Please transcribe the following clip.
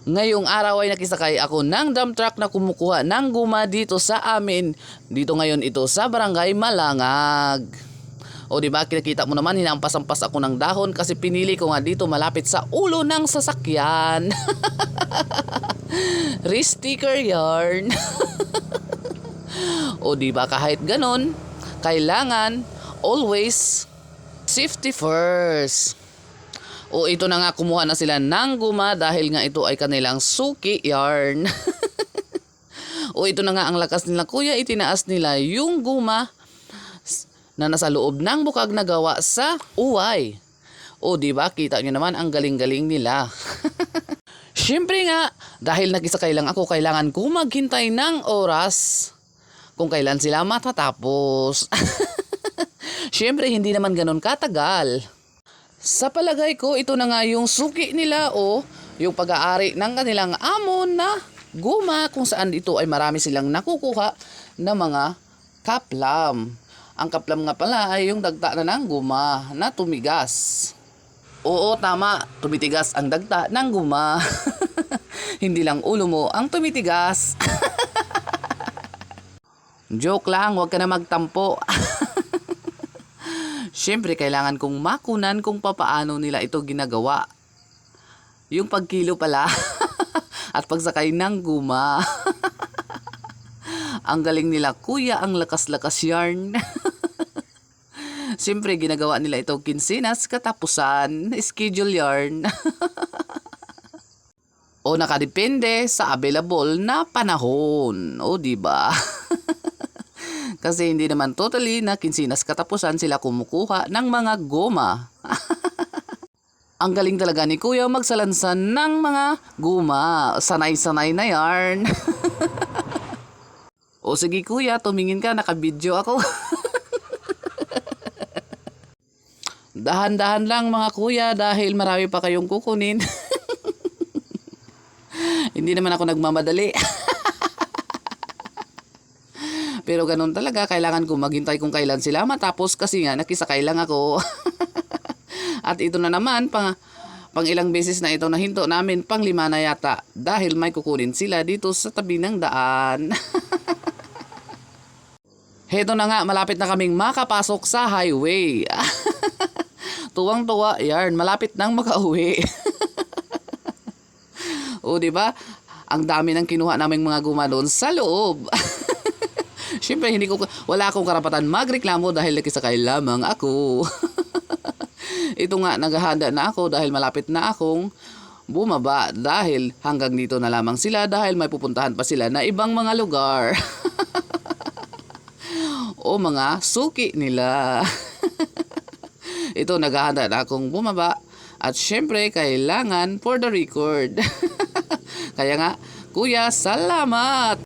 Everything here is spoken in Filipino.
Ngayong araw ay nakisakay ako ng dump truck na kumukuha ng guma dito sa amin. Dito ngayon ito sa Barangay Malangag. O diba, kinakita mo naman, hinampas-ampas ako ng dahon kasi pinili ko nga dito malapit sa ulo ng sasakyan. Wrist sticker yarn. O diba, kahit ganon, kailangan always safety first. O ito na nga, kumuha na sila ng guma dahil nga ito ay kanilang suki yarn. O ito na nga ang lakas nila, kuya, itinaas nila yung guma na nasa loob ng bukag na gawa sa uway. O diba, kita nyo naman ang galing-galing nila. Siyempre nga, dahil nakisakay lang ako, kailangan ko maghintay ng oras kung kailan sila matatapos. Siyempre, hindi naman ganun katagal. Sa palagay ko, ito na nga yung suki nila o yung pag-aari ng kanilang amo na guma kung saan dito ay marami silang nakukuha na mga kaplam. Ang kaplam nga pala ay yung dagta na ng guma na tumigas. Oo, tama, tumitigas ang dagta ng guma. Hindi lang ulo mo ang tumitigas. Joke lang, huwag ka na magtampo. Siyempre, kailangan kong makunan kung papaano nila ito ginagawa. Yung pagkilo pala at pagsakay ng guma. Ang galing nila, kuya, ang lakas-lakas yarn. Siyempre, ginagawa nila ito kinsinas, katapusan, schedule yarn. O nakadepende sa available na panahon. O diba? Kasi hindi naman totally na kinsinas katapusan sila kumukuha ng mga goma. Ang galing talaga ni kuya magsalansan ng mga guma. Sanay-sanay na yarn. O sige kuya, tumingin ka, nakabidyo ako. Dahan-dahan lang mga kuya dahil marami pa kayong kukunin. Hindi naman ako nagmamadali. Pero ganun talaga, kailangan ko maghintay kung kailan sila matapos kasi nga nakisakay lang ako. At ito na naman, pang ilang beses na ito nahinto namin, pang 5 na yata. Dahil may kukunin sila dito sa tabi ng daan. Heto na nga, malapit na kaming makapasok sa highway. Tuwang-tuwa, yarn, malapit nang makauwi. O diba, ang dami nang kinuha naming mga guma doon sa loob. Siyempre, wala akong karapatan magreklamo dahil nakisakay lamang ako. Ito nga, naghahanda na ako dahil malapit na akong bumaba dahil hanggang dito na lamang sila dahil may pupuntahan pa sila na ibang mga lugar. O mga suki nila. Ito, naghahanda na akong bumaba at siyempre, kailangan for the record. Kaya nga, kuya, salamat!